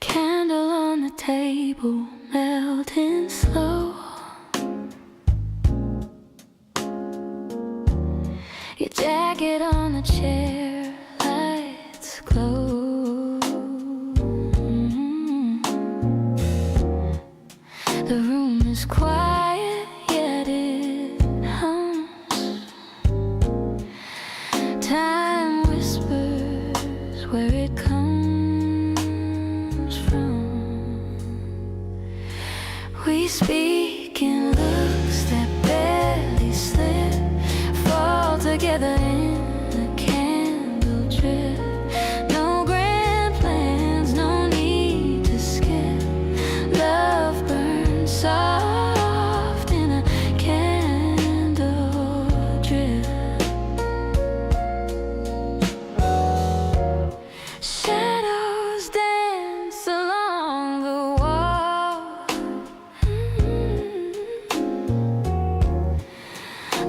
Candle on the table, melting slow. Your jacket on the chair, lights glow. The room is quiet, yet it hums. Time whispers where it comes from. We speak in looks that barely slip, fall together in a candle drip. No grand plans, no need to skip. Love burns soft in a candle drip. Shadows dance along the wall.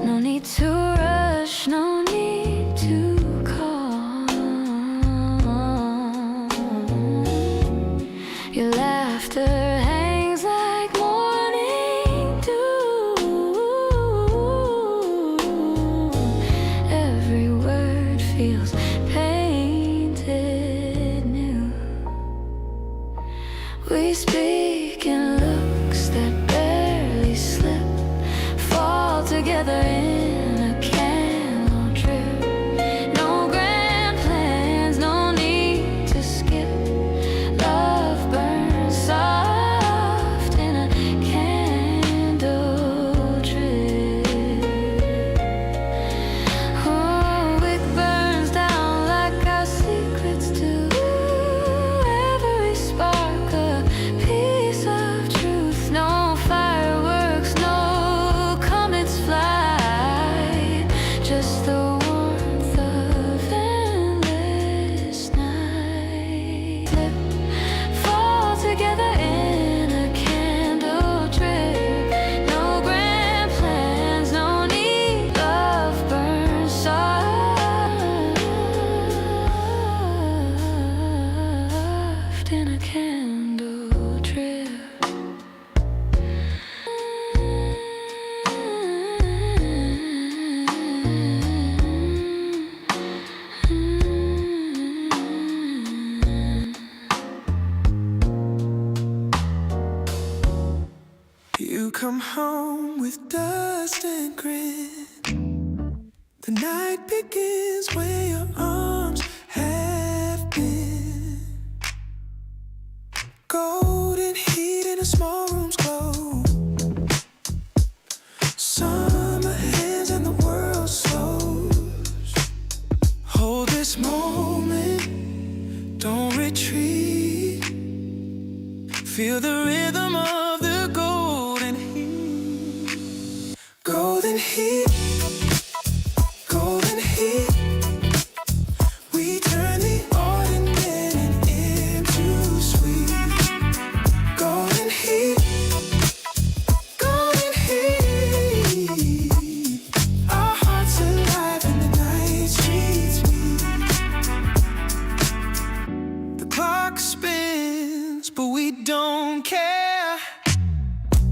No need to rush, no need to call. Your laughter hangs like morning dew. Every word feels painted new. We speak in looks that barely slip, fall together in a candle drip. No grand plans, no need to skip. Love burns soft in a candle drip. Oh, it burns down like our secrets do. Every spark a piece of truth. No fireworks, no comets fly, just the warmth of endless night. Slip, fall together in a candle drip. No grand plans, no need. Love burns soft in a candle drip. You come home with dust and grin. The night begins where your arms have been. Golden heat in a small room's glow. Summer hands and the world slows. Hold this moment, don't retreat. Feel the rhythm of the golden heat. Golden heat, golden heat. We turn the ordinary into sweet. Golden heat, golden heat. Our hearts alive and the night streets meet. The clock spins, but we don't care.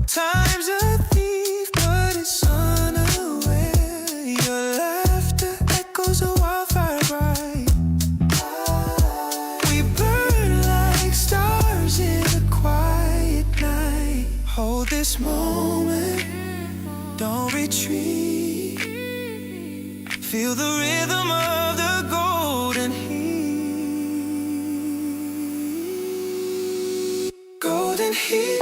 Time's a thief, but it's unaware. Your laughter echoes a wildfire bright. We burn like stars in a quiet night. Hold this moment, don't retreat. Feel the rhythm of the golden heat. Golden heat.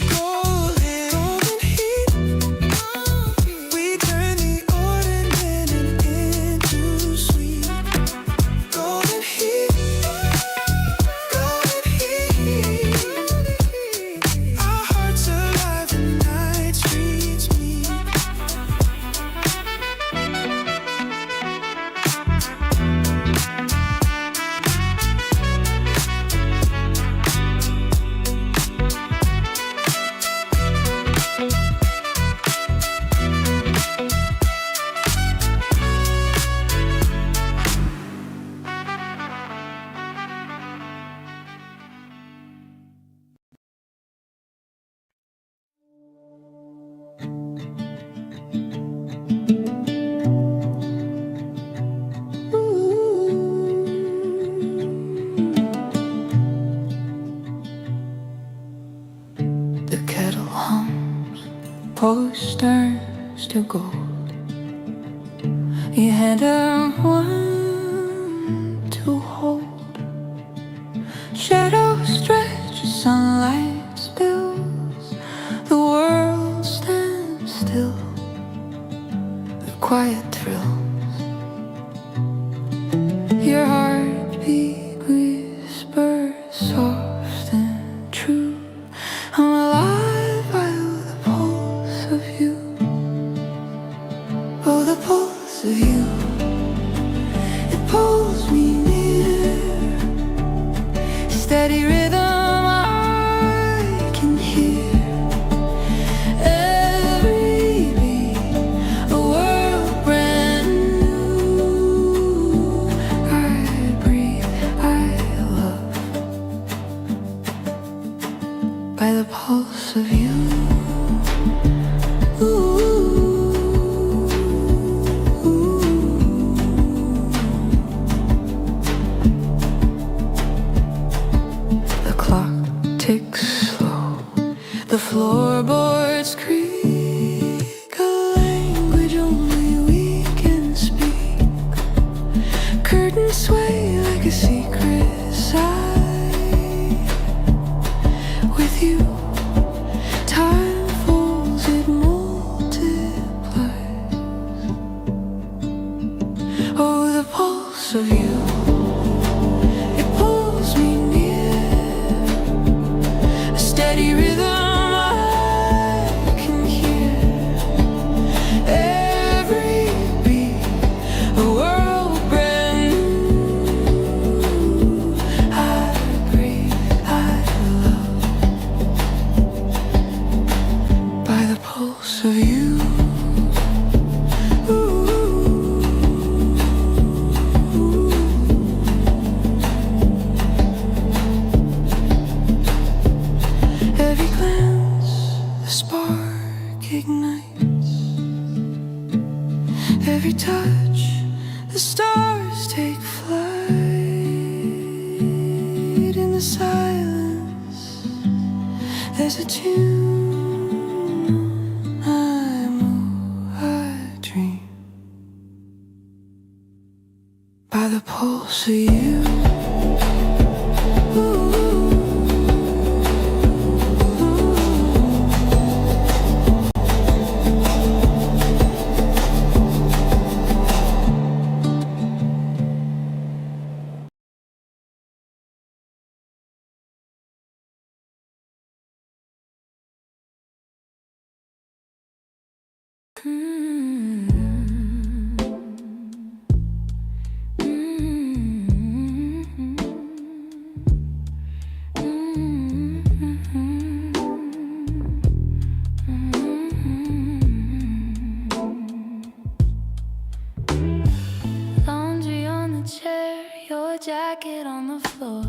Golden, golden heat. We turn the ordinary into sweet. Golden heat, golden heat. Our hearts alive and night streets meet. gold. Your hand I'm one to hold. Shadows stretch, sunlight spills. The world stands still. The quiet thrills. Your heartbeat whispers soft and true. I'm alive by the pulse of you. Oh, the pulse of you. It pulls me near. Steady rhythm I can hear. Every beat, a world brand new. I breathe, I love by the pulse of you. The clock ticks slow. The floorboards creak. A language only we can speak. Curtains sway like a secret sigh. With you, time falls, it multiplies. Oh, the pulse of you. It pulls me near. A steady rhythm I can hear. Every beat, a world brand new. I breathe, I love by the pulse of you. Every glance, the spark ignites. Every touch, the stars take flight. In the silence, there's a tune. I move, I dream by the pulse of you. Laundry on the chair, your jacket on the floor.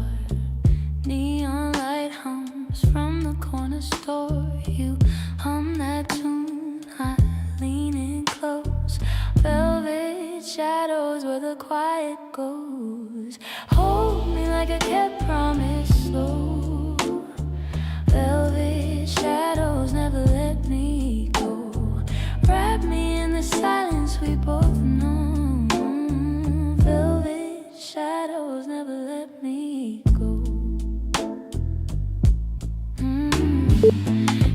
Neon light hums from the corner store. You hum that tune, I lean in close. Velvet shadows where the quiet goes. Hold me like I kept promise slow. Velvet shadows never let me go. Wrap me in the silence we both know. Velvet shadows never let me go.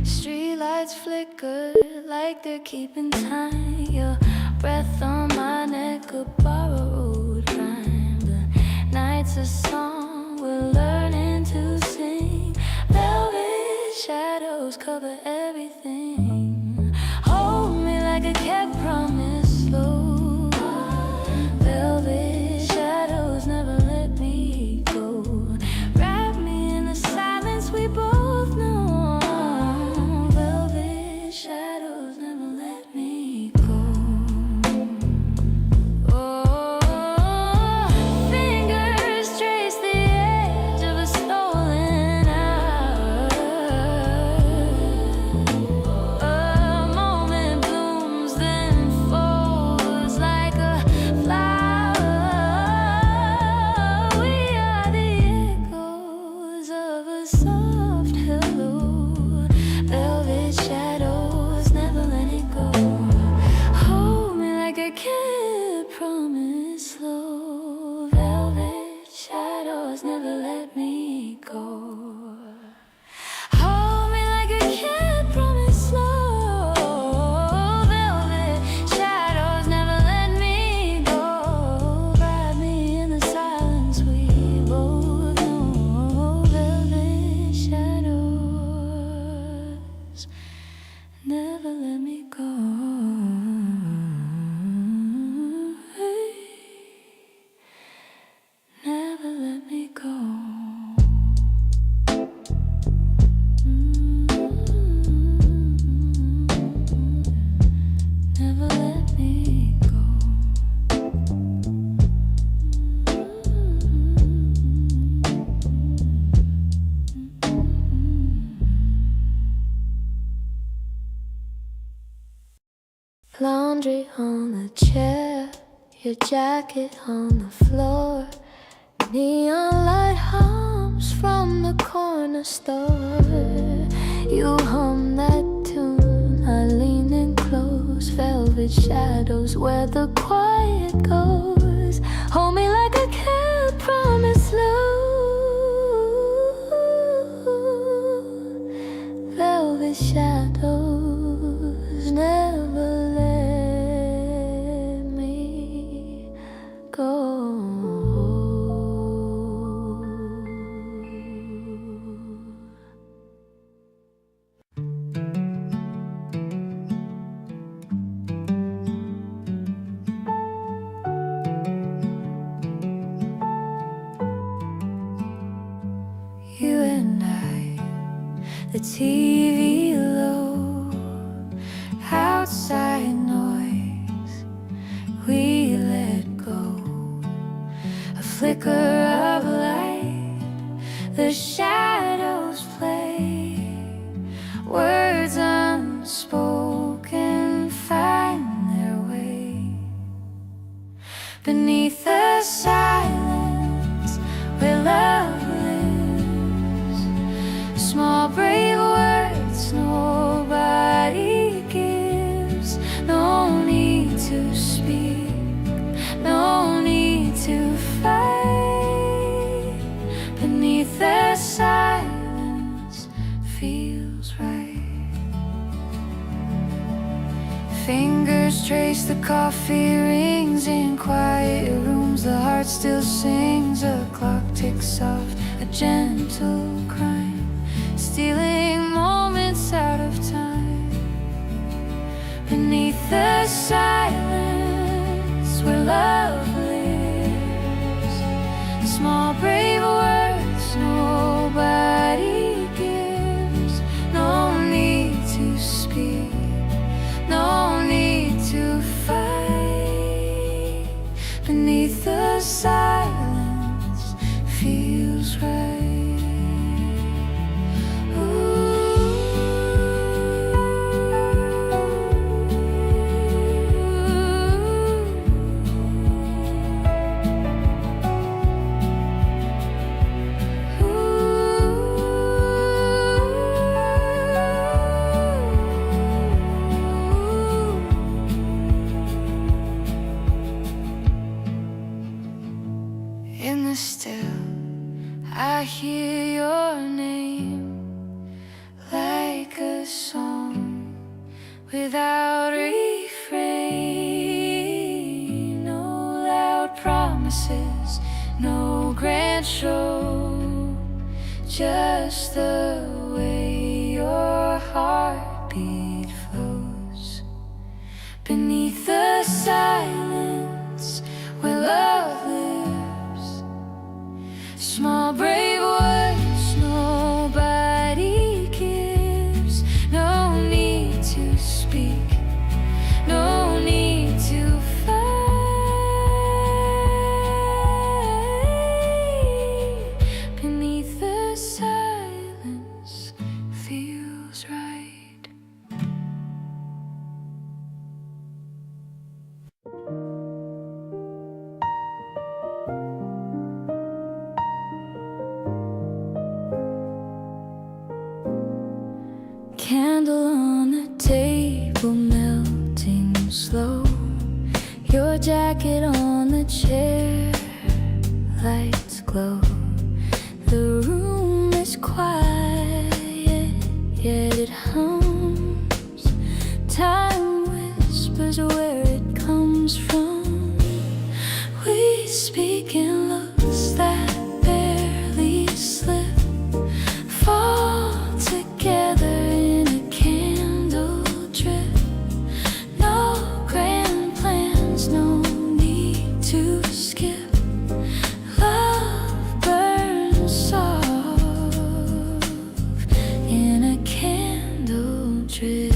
Streetlights flicker like they're keeping time. Your breath on my neck, a borrowed rhyme. The night's a song we're learning to sing. Velvet shadows cover everything. Hold me like I kept promise slow. Velvet shadows never let me go. Wrap me in the silence we both know. Velvet shadows never let me go. Oh, fingers trace on the chair, your jacket on the floor. Neon light hums from the corner store. You hum that tune, I lean in close. Velvet shadows where the quiet goes. Hold me like I can't promise love. Velvet shadows never let me go. You and I, the TV low, outside noise, we let go. A flicker of light, the shadows play. Words unspoken find their way. Beneath the silence where love lives. Small brave words nobody gives. No need to speak, no need to fight. Beneath the silence feels right. Fingers trace the coffee rings in quiet rooms. The heart still sings, a clock ticks off, a gentle crime, stealing moments out of time. Beneath the silence where love lives. Small brave words nobody gives. No need to speak, no need to fight. Beneath the silence feels right. In the still, I hear your name like a song without refrain. No loud promises, no grand show, just the way your heartbeat flows. Beneath the silence where love lives. Small brave words nobody gives. No need to speak, no need to fight. Beneath the silence feels right. Candle on the table melting slow. Your jacket on the chair, lights glow. The room is quiet, yet it hums. Time whispers where it comes from. We speak in looks that barely slip, fall together in a candle drip. No grand plans, no need to skip. Love burns soft in a candle drip.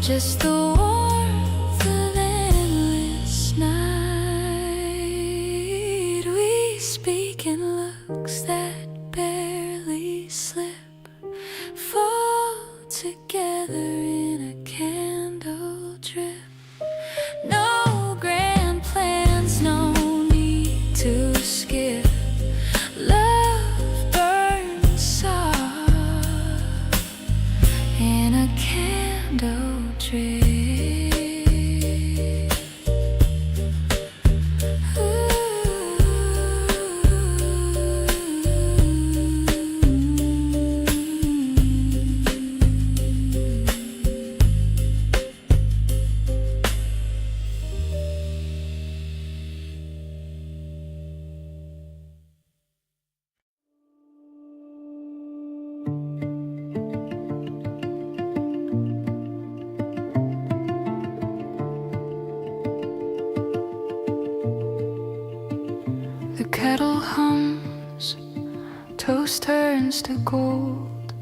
just the warmth of endless night. We speak in looks that barely slip, fall together in a candle drip. No grand plans, no need to skip. Love burns soft in a candle drip. The kettle hums, toast turns to gold.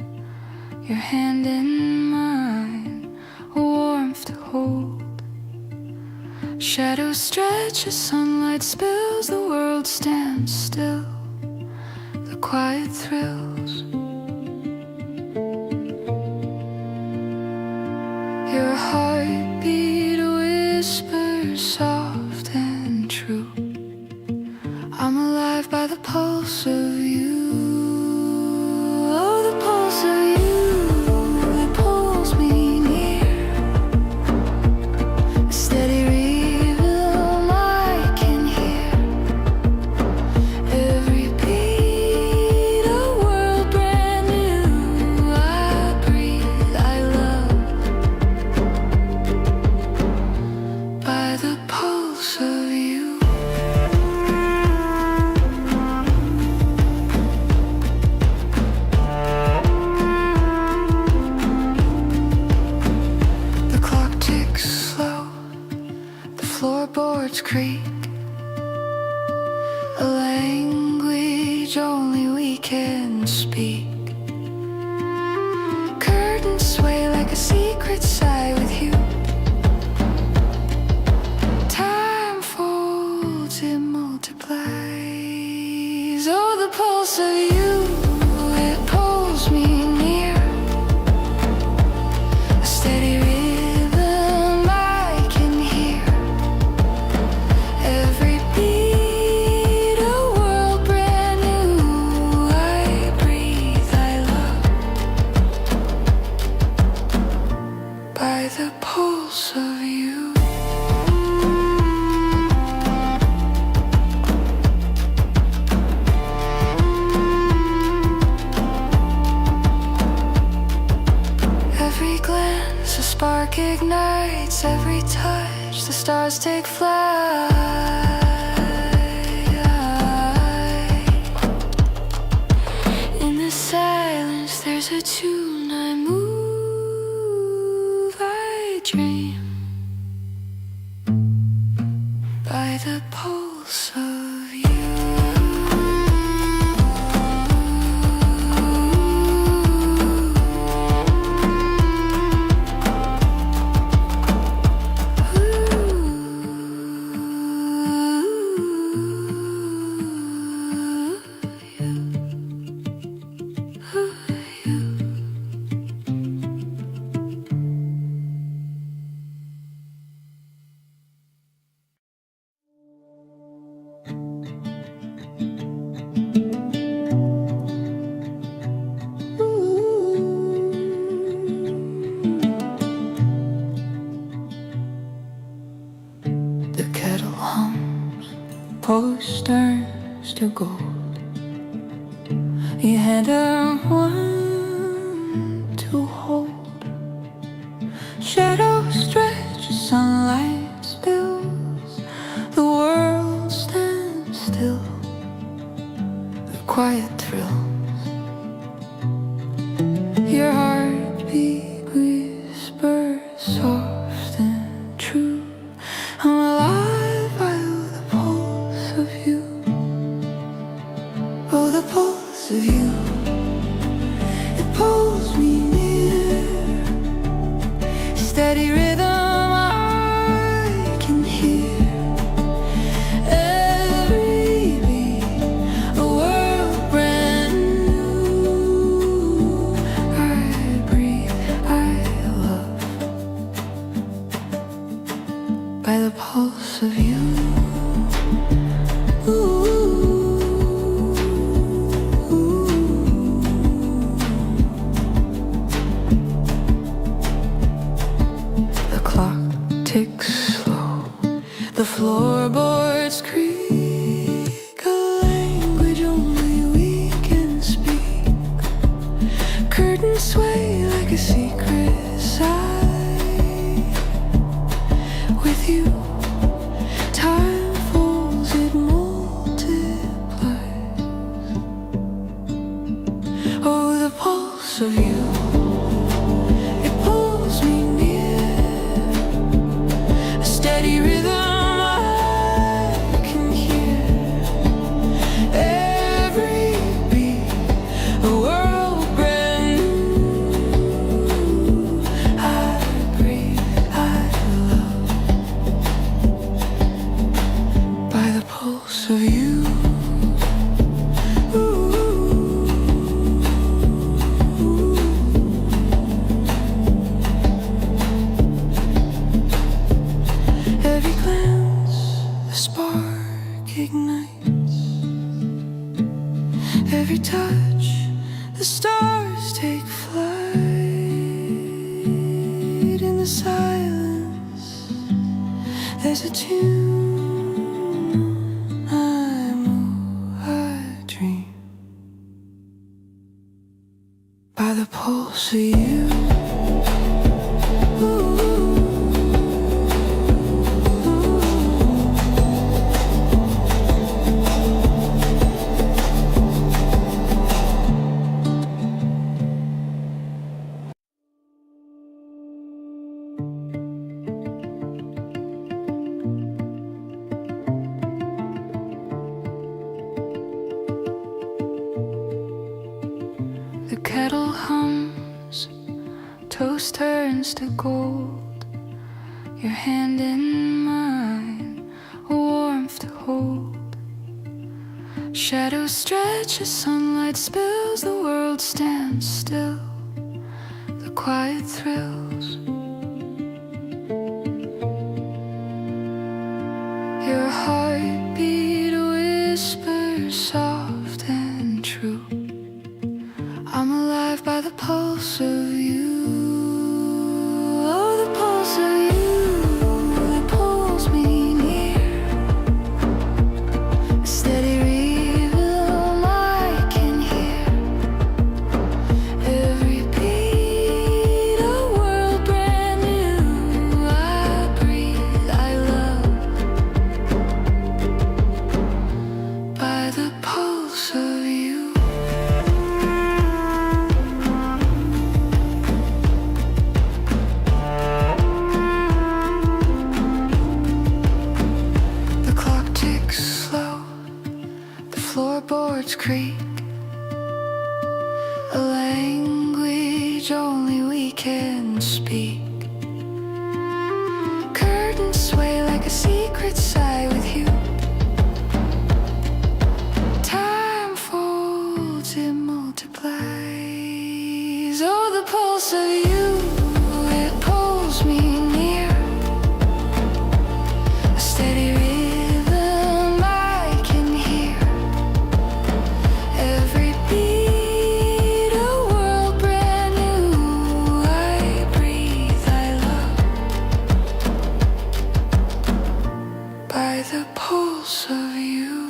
Your hand in mine, a warmth to hold. Shadows stretch as sunlight spills, the world stands still. The quiet thrills. Your heartbeat whispers soft and true. I'm alive by the pulse of you. Oh, the pulse of you, it pulls me near. A steady rhythm I can hear. Every beat, a world brand new. I breathe, I love. By the pulse of you. Floorboards creak, a language only we can speak. Curtains sway like a secret sigh with you. Time folds, it multiplies. Oh, the pulse of you, it pulls me near. A steady rhythm I can hear. Every beat, a world brand new. I breathe, I love. By the pulse of you. Every glance, a spark ignites. Every touch, the stars take flight. In the silence, there's a tune. I move, I dream. By the pulse of you. The kettle hums, post turns to gold. You had a one to hold. Shadows stretch, sunlight spills. The world stands still. The quiet thrills. Your heartbeat whispers soft and true. I'm alive by the pulse of you. Oh, the pulse of you. It pulls me near. Steady Every glance, a spark ignites. Every touch, the stars take flight. In the silence, there's a tune. I move, I dream by the pulse of you. The kettle hums, toast turns to gold. Your hand in mine, a warmth to hold. Shadows stretch as sunlight spills, the world stands still. The quiet thrills. Your heartbeat whispers soft and true. I'm alive by the pulse of you. Oh, the pulse of you that pulls me near. A steady rhythm I can hear. Every beat, a world brand new. I breathe, I love by the pulse of you. Floorboards creak, a language only we can speak. Curtains sway like a secret sigh with you. Time folds, it multiplies. Oh, the pulse of you, it pulls me near. A steady rhythm I can hear. Every beat, a world brand new. I breathe, I love by the pulse of you.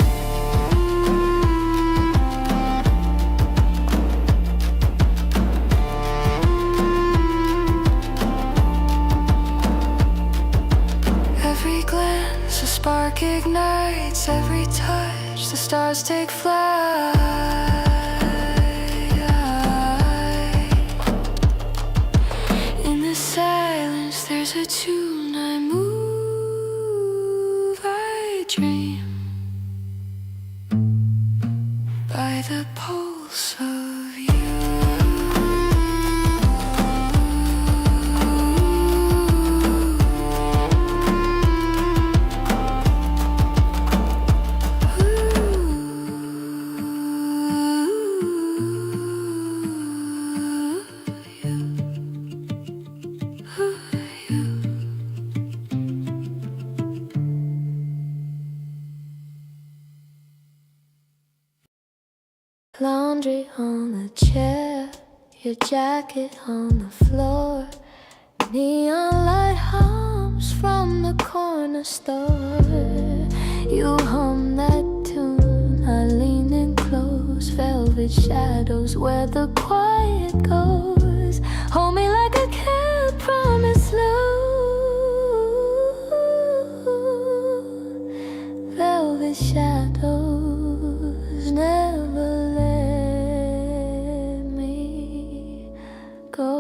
Every glance, a spark ignites. Every touch, the stars take flight. In the silence, there's a tune. I move, I dream by the pulse of you. Laundry on the chair, your jacket on the floor. Neon light hums from the corner store. You hum that tune, I lean in close. Velvet shadows where the quiet goes. Hold me like I can't promise love. Velvet shadows never let me go.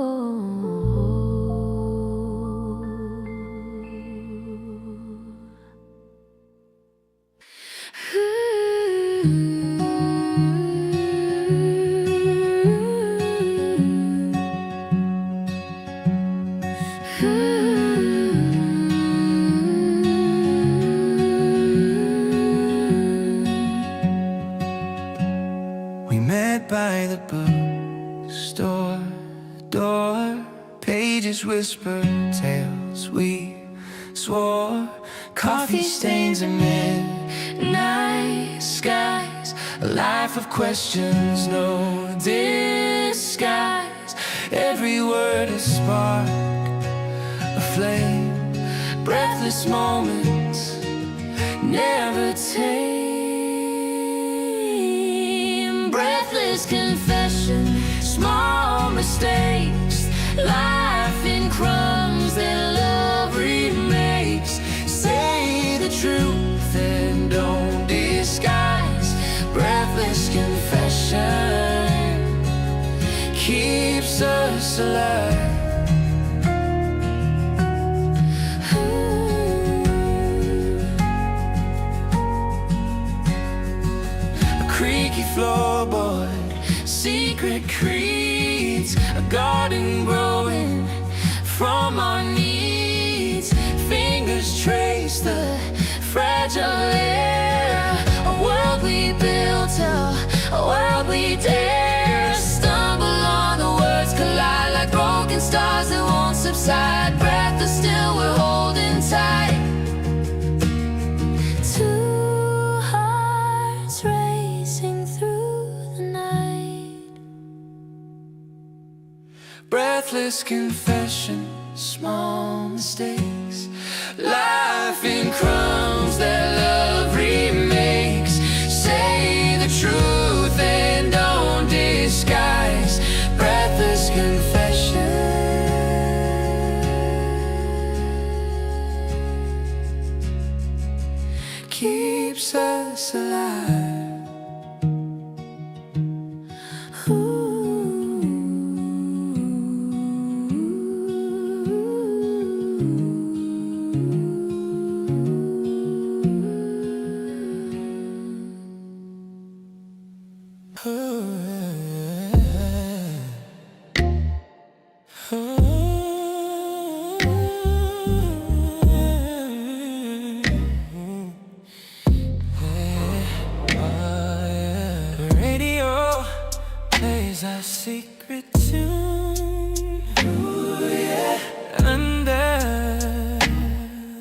sat by the bookstore door. Pages whispered tales we swore. Coffee stains and midnight skies. A life of questions, no disguise. Every word a spark, a flame. Breathless moments, never tame. Breathless confession, small mistakes. Life in crumbs that love remakes. Say the truth and don't disguise. Breathless confession keeps us alive. Creaky floorboard, secret creeds. A garden growing from our needs. Fingers trace the fragile air. A world we built, a world we dare. Stumble on the words, collide like broken stars that won't subside. Breathless still, we're holding tight. Two hearts racing through the night. Breathless confession, small mistakes. Life in crumbs that love remakes. Say the truth and don't disguise. Breathless confession keeps us alive. Radio plays our secret tune. Ooh, yeah. Under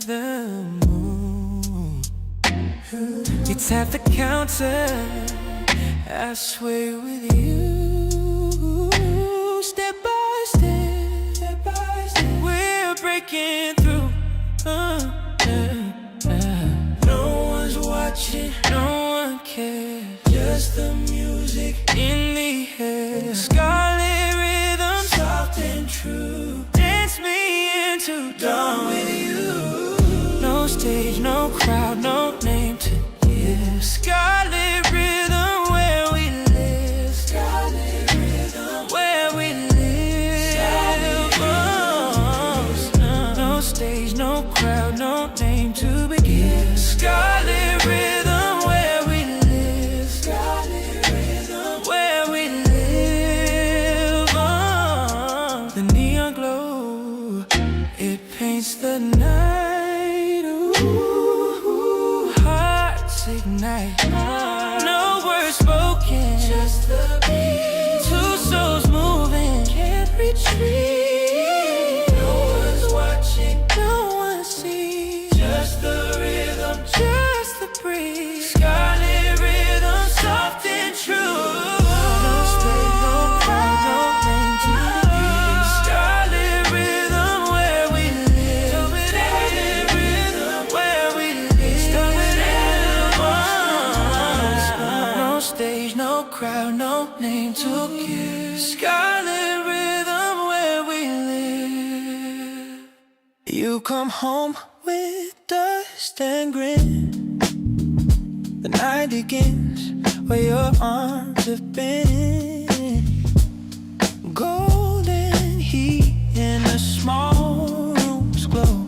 the moon. You tap the counter, I sway with you. Step by step, we're breaking through. No one's watching, no one cares. Just the music in the air. Scarlet rhythm, soft and true. Dance me into dawn with you. No stage, no crowd, no name to give. Scarlet rhythm where we live. Scarlet rhythm where we live. No stage, no crowd, no name to begin. Scarlet rhythm where we live. Scarlet rhythm where we live. The neon glow, it paints the night. Ooh, hearts ignite. No words spoken, just the beat. Two souls moving, can't retreat. No one's watching, no one sees. Just the rhythm, just the breeze. Scarlet rhythm, soft and true. No stage, no crowd, no name to begin. Scarlet rhythm where we live. Scarlet rhythm where we live. No stage, no crowd, no name to give. Scarlet rhythm where we live. You come home with dust and grin. The night begins where your arms have been. Golden heat in the small room's glow.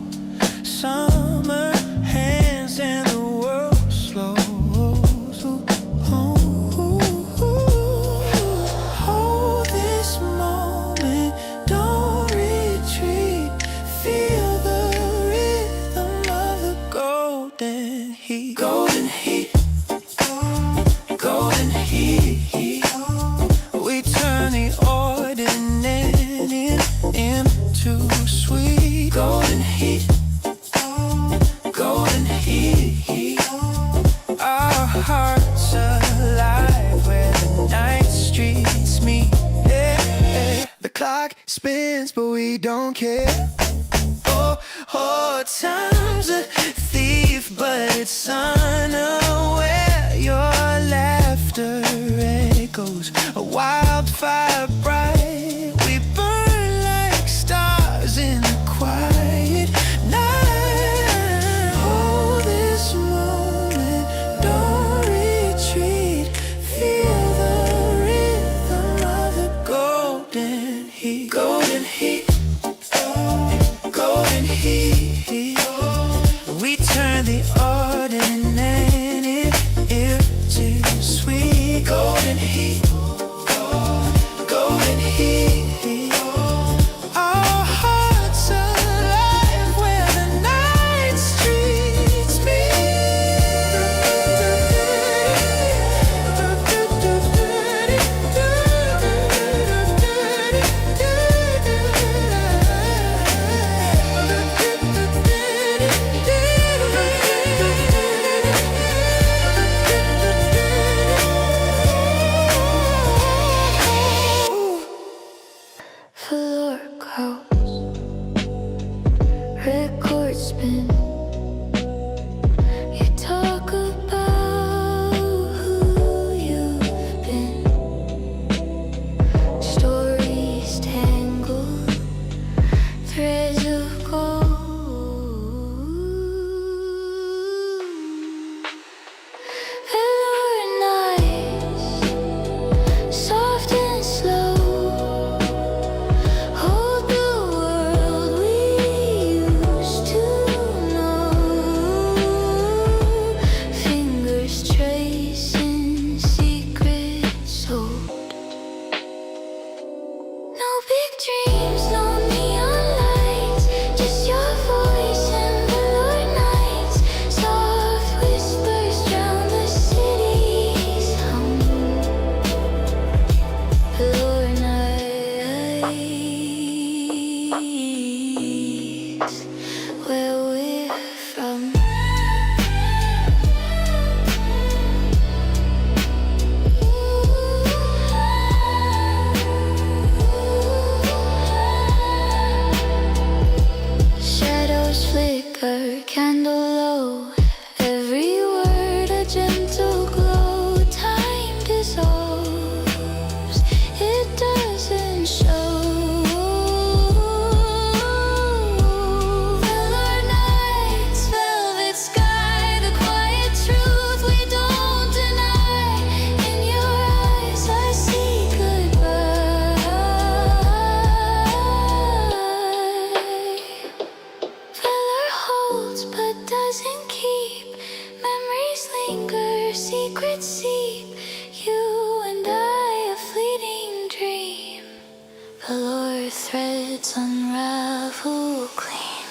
Summer hands and the world slows. Hold this moment, don't retreat. Feel the rhythm of the golden heat. Golden heat. Golden heat. heart's alive where the night streets meet. Yeah. The clock spins, but we don't care. Oh, time's a thief, but it's unaware. Your laughter echoes, a wildfire bright. We burn like stars in the quiet night. Hold this moment, don't retreat. Feel the rhythm of the golden heat. Golden heat. Golden heat. We turn the ordinary into sweet. Golden heat. Golden heat. Our hearts alive where the night streets floor crows, record spin. You talk about who you've been. Stories tangled, threads of gold. Velour nights, soft and slow. Hold the world we used to know. Fingers tracing secrets old. No big dreams, no neon lights, just your voice and velour nights. Soft whispers drown the city's hum. Velour nights, where we're from. Shadows flicker, candle low. Every word a gentle glow. Time dissolves, it doesn't show. Velour nights, velvet sky, the quiet truth we don't deny. In your eyes I see goodbye. Velour holds but doesn't keep. Memories linger, secrets seep. You and I, a fleeting dream. Velour threads unravel clean.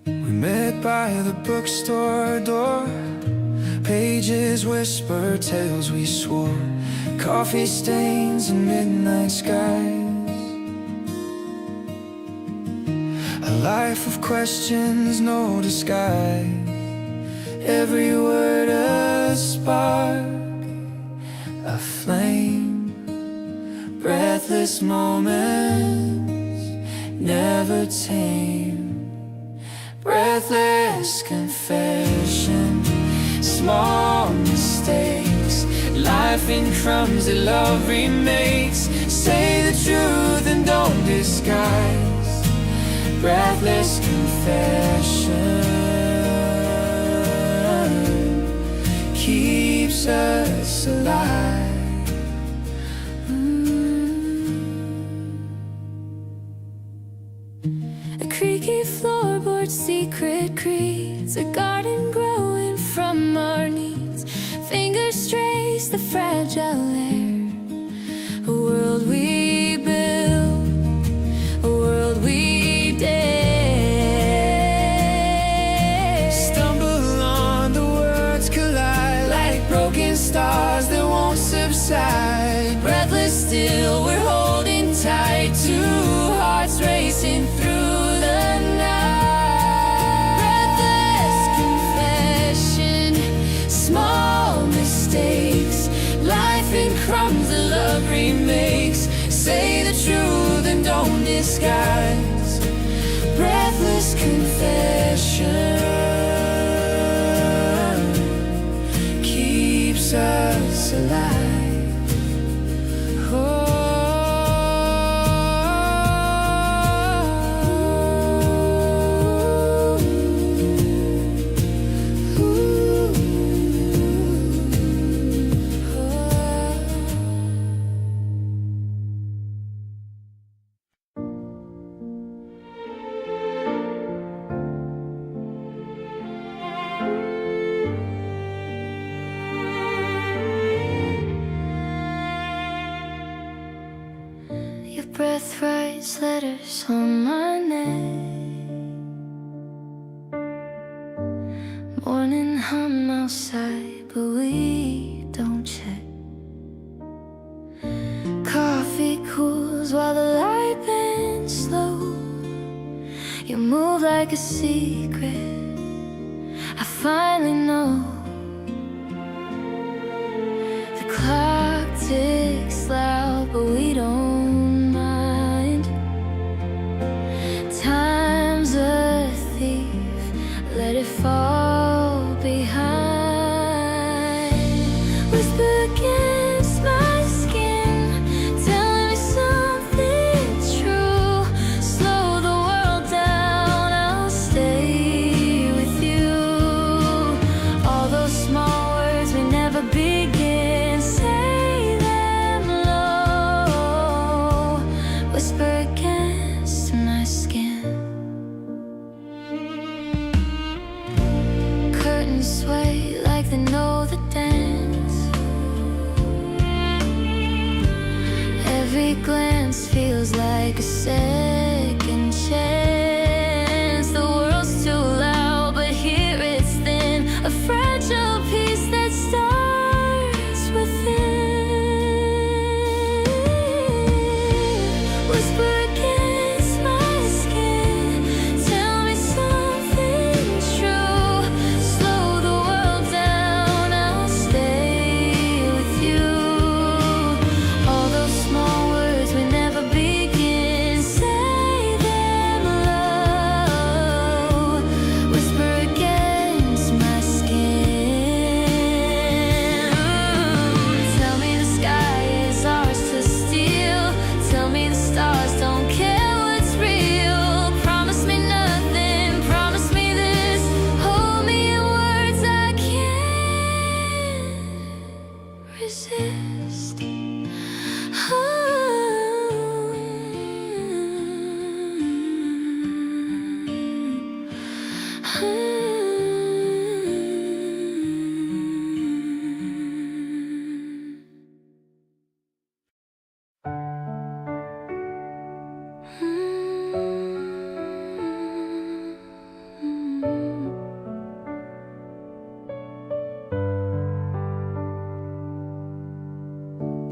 We met by the bookstore door. Pages whisper tales we swore. Coffee stains and midnight skies. A life of questions, no disguise. Every word a spark, a flame. Breathless moments, never tame. Breathless confession, small mistakes. Life in crumbs that love remakes. Say the truth and don't disguise. Breathless confession keeps us alive. A creaky floorboard, secret creeds. A garden growing from our needs. Fingers trace the fragile air. A world we build, a world we dare. Stumble on, the words collide like broken chasing stars that won't subside. Breathless still, we're holding tight. Two hearts racing through the night. Breathless confession, small mistakes, life in crumbs that love remakes. Say the truth and don't disguise. Breathless confession keeps us alive. Oh. Your breath writes letters on my neck. Morning hum outside, but we don't check. Coffee cools while the light bends slow. You move like a secret, I finally know. The clock ticks loud, but we don't mind. Time's a thief, let it fall behind. Whisper against my skin, telling me something's true. Slow the world down, I'll stay with you. All those small words we never begin, say them low. Whisper against my skin. Curtains sway like they know the dance. Every glance feels like a second chance. The world's too loud, but here it's thin. A fragile piece that starts within. Whisper against my skin, tell me something's true. Slow the world down, I'll stay with you. All those small words we never begin, say them low. Whisper against my skin. Tell me the sky is ours to steal. Tell me the stars don't care what's real. Promise me nothing, promise me this. Hold me in words I can't resist.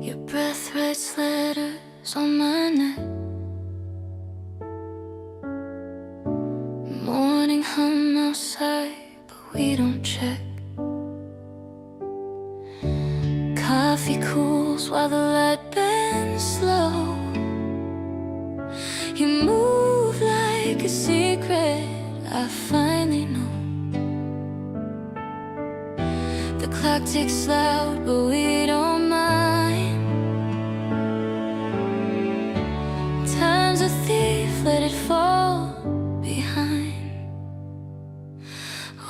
Your breath writes letters on my neck. Morning hum outside, but we don't check. Coffee cools while the light bends slow. You move like a secret, I finally know. The clock ticks loud, but we don't mind. Time's a thief, let it fall behind.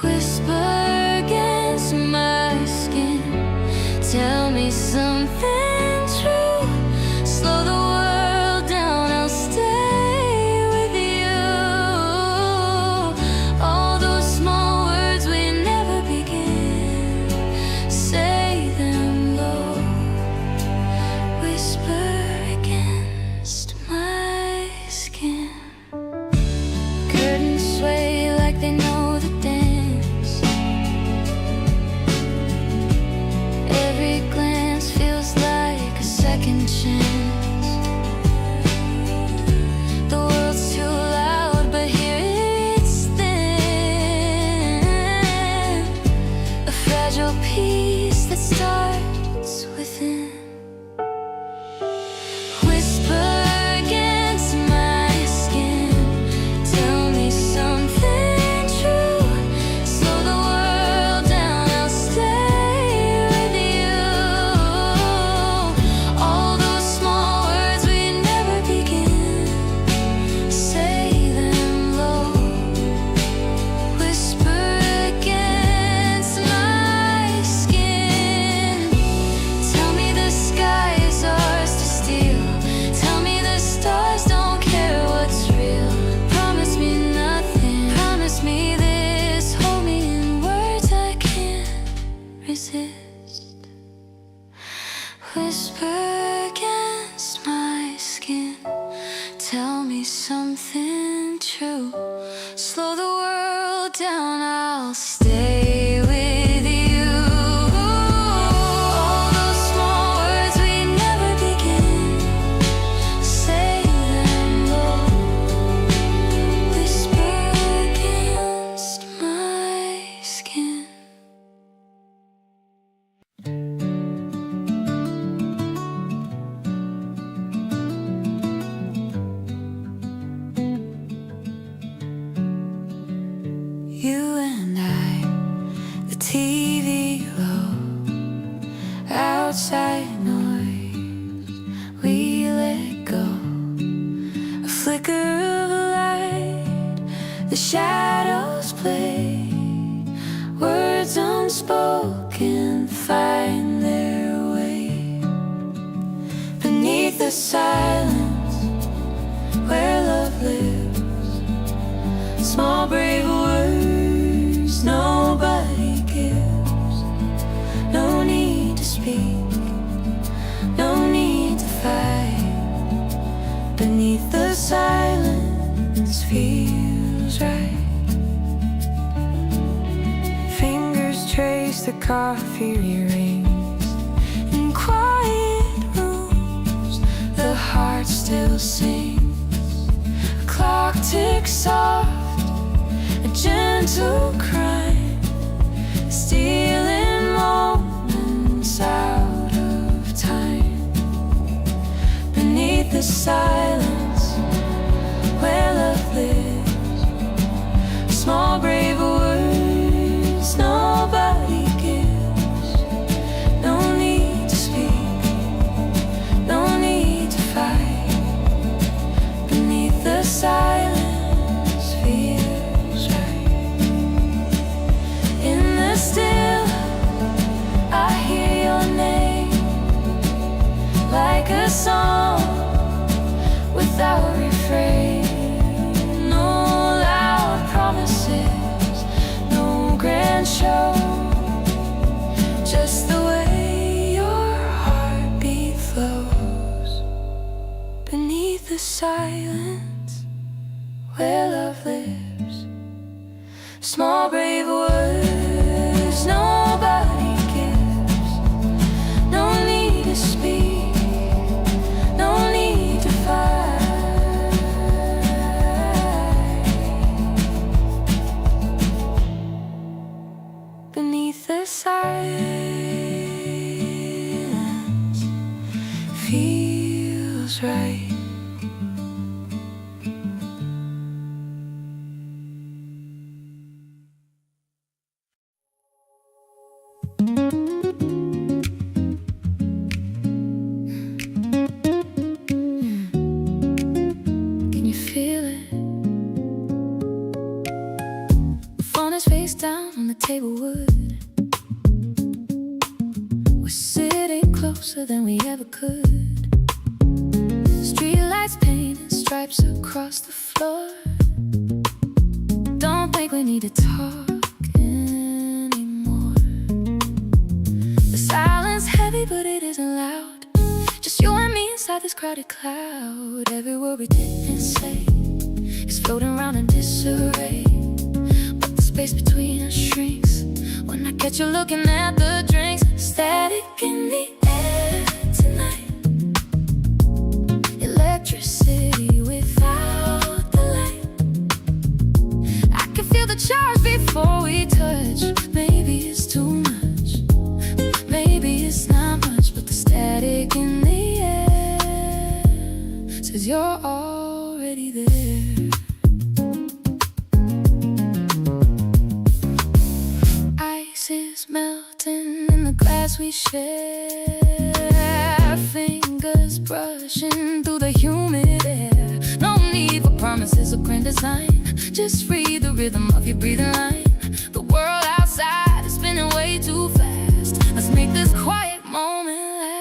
Whisper against my skin, tell me something true. Slow the world down, I'll stay with you. All those small words we never begin, say them low. Whisper against my skin. Curtains sway like they know the dance. second chance. The world's too loud, but here it's thin. A fragile piece that starts within. Whisper against my skin, tell me something true. Slow the world down, I'll stay with you. All those small words we never begin, say them low. Whisper against my skin, tell me the sky is ours to steal. Tell me the stars don't care what's real. Promise me nothing, promise me this. Hold me in words I can't resist. Whisper against my skin, tell me something true. Slow the world down, I'll stay with you. All those small words we never begin, say them low. Whisper against my skin. You and I, the TV low, outside noise, we let go. A flicker of a light, the shadows play. Words unspoken find their way. Beneath the silence, where love lives. Small brave words nobody gives. No need to speak, no need to fight. Beneath the silence feels right. Fingers trace the coffee rings. In quiet rooms, the heart still sings. A clock ticks soft, a gentle crime, stealing moments out of time. Beneath the silence, where love lives. Small brave words nobody gives. No need to speak, no need to fight. Beneath the silence feels right. In the still, I hear your name, like a song without refrain. No loud promises, no grand show, just the way your heartbeat flows. Beneath the silence, where love lives. Small brave words nobody gives. No need to speak, no need to fight. Beneath the silence feels right. Can you feel it? Phone is face down on the table wood. We're sitting closer than we ever could. Street lights painted stripes across the floor. Don't think we need to talk anymore. The silence heavy, but it isn't loud. Just you and me inside this crowded cloud. Every word we didn't say is floating around in disarray. But the space between us shrinks when I catch you looking at the drinks. Static in the air tonight. 'cause you're already there. Ice is melting in the glass we share, fingers brushing through the humid air. No need for promises or grand design, just read the rhythm of your breathing line. The world outside is spinning way too fast. Let's make this quiet moment last.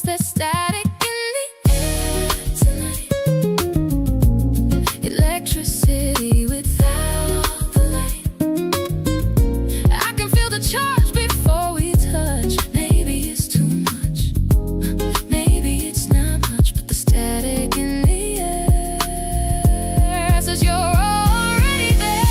There's static in the air tonight, electricity without the light. I can feel the charge before we touch. Maybe it's too much, maybe it's not much, but the static in the air says you're already there.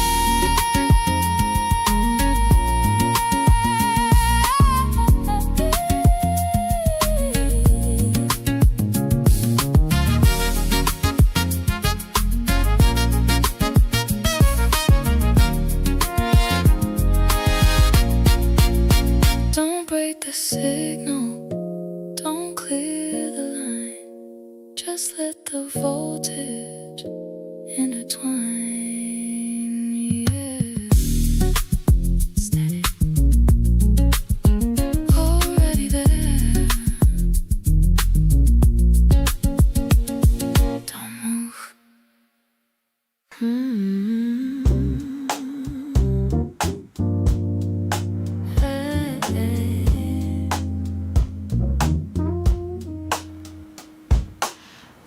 Don't break the signal, don't clear the line, just let the voltage intertwine. Yeah, static, already there. Don't move.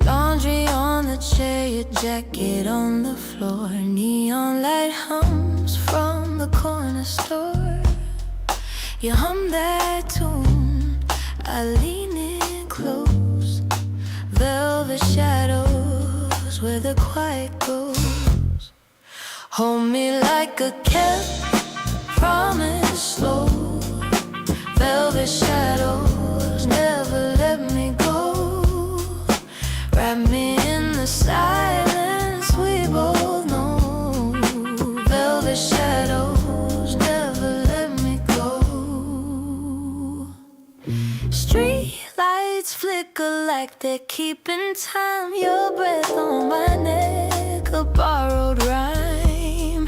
Laundry on the chair, your jacket on the floor. Neon light hums from the corner store. You hum that tune, I lean in close. Velvet shadows where the quiet goes. Hold me like a kept promise slow. Velvet shadows never let me go. Wrap me in the silence we both know. Velvet shadows never let me go. Street lights flicker like they're keeping time. Your breath on my neck, a borrowed rhyme.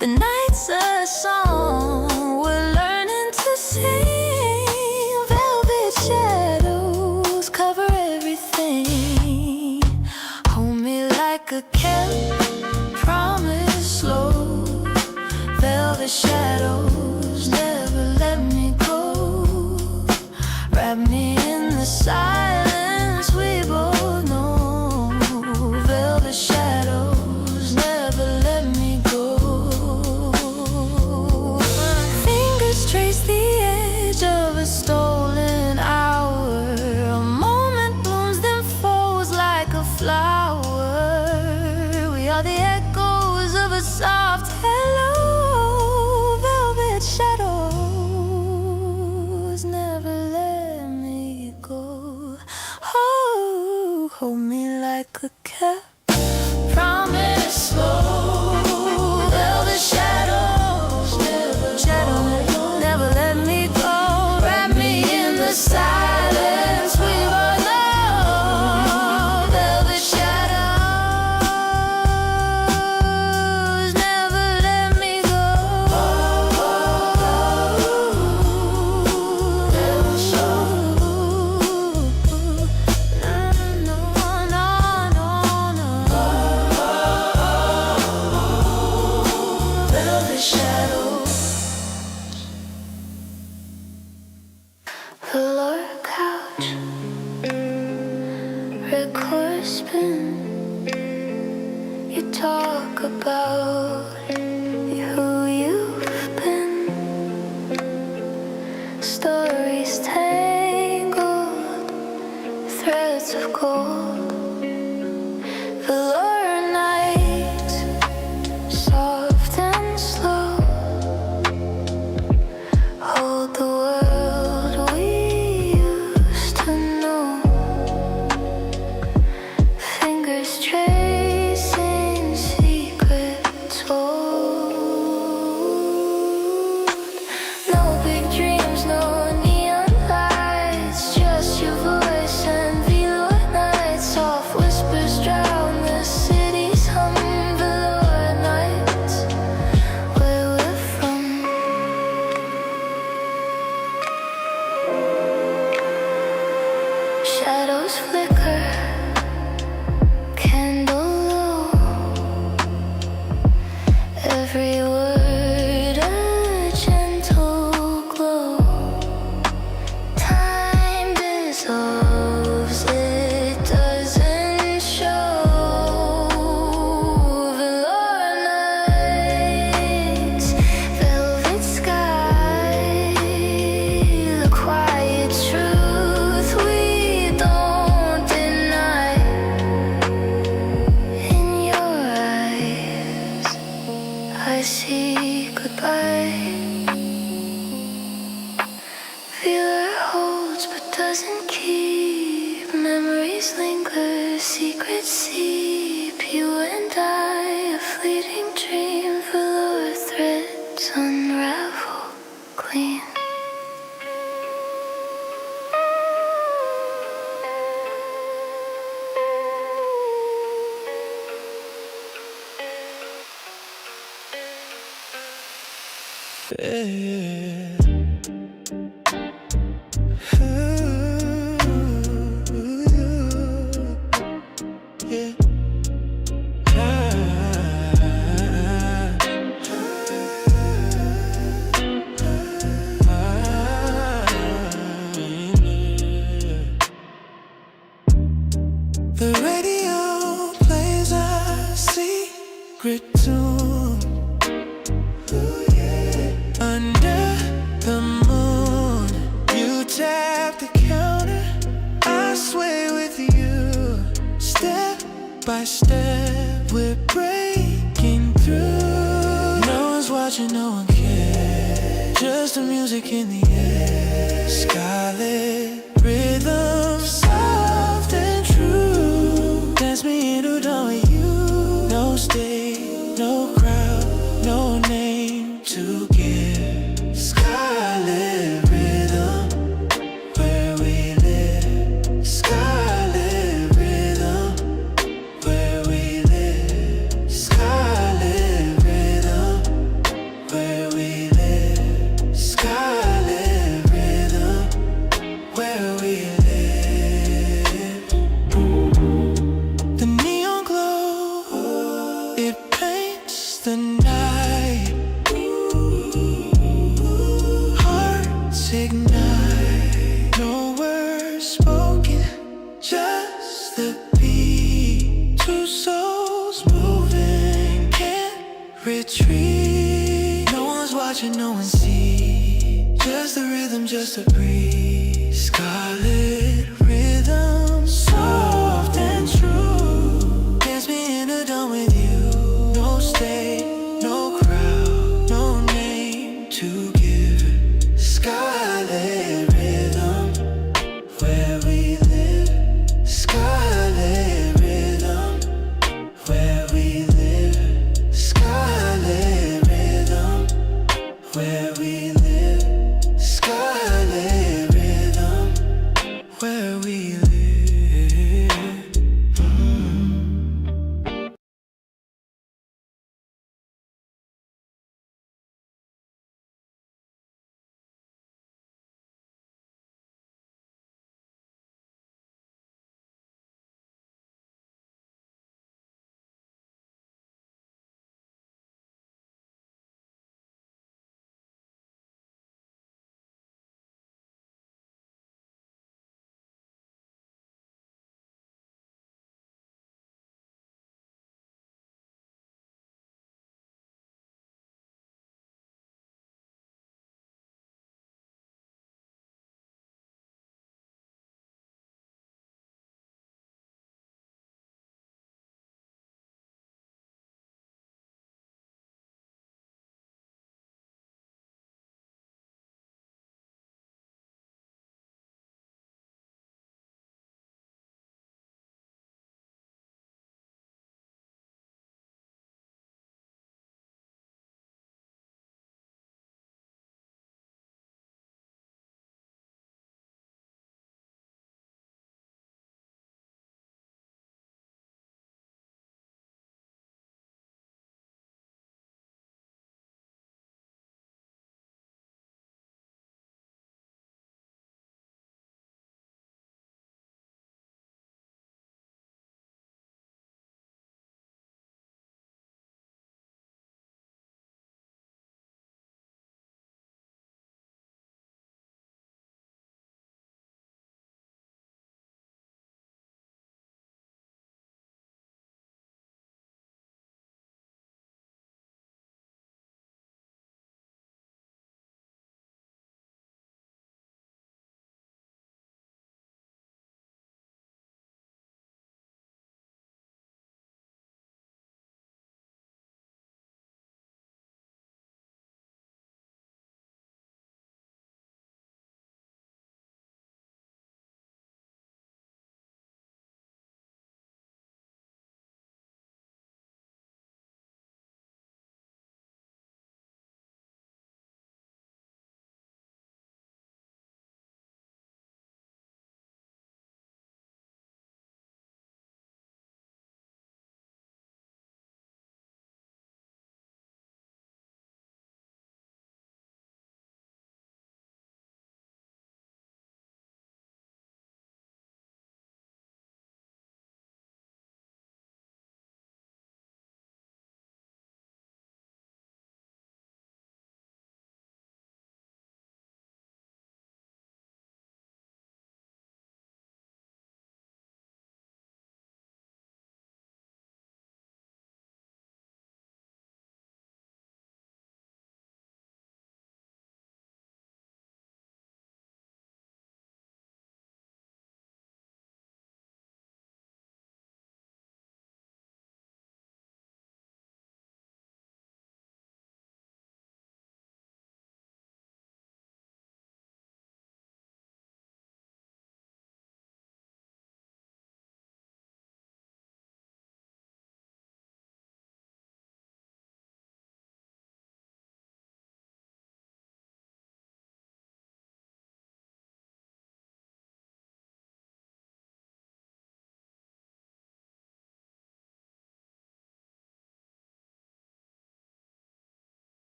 The night's a song we're learning to sing. Velvet shadows cover everything. Hold me like a kept promise slow. Velvet shadows never let me go. Wrap me in the silence we both know. Velvet shadows never let me go. Fingers trace the edge of a stolen hour. A moment blooms then falls like a flower. We are the echoes of a soft hello. Velvet shadows never let me go. Oh, hold me like a cat. Promise slow. Velvet shadows never let me go. Wrap me in the silence we both know. Velvet shadows never let me go. Velvet shadows. No, no, no, no. Velvet shadows. Floor couch, record spin. You talk about who you've been. Stories tangled, threads of gold. Velour night, soft and slow. Hold the world we used to know. Fingers tracing secrets told. No big dreams, no neon lights, just your voice and velour night. shadows flicker, candle low. Every word a gentle glow. Time dissolves, it doesn't show. Velour nights, velvet sky, the quiet truth we don't deny. In your eyes I see goodbye. Feel her holds but doesn't keep. Memories linger, secrets seep. You and I, a fleeting dream. Velour threads unravel clean. Yeah. Yeah. The radio plays a secret tune. Under the moon, you tap the counter. I sway with you. Step by step, we're breaking through. No one's watching, no one cares. Just the music in the air. Scarlet rhythm, soft and true. Dance me into dawn with you. No stage, no crowd, no name to give. Scarlet rhythm, where we live. Scarlet rhythm, where we live. Scarlet rhythm, where we live. Scarlet rhythm, where we live. The neon glow, it paints the night. Hearts ignite, no words spoken, just the beat. Two souls moving, can't retreat. No one's watching, no one sees. Just the rhythm, just a breeze. Sky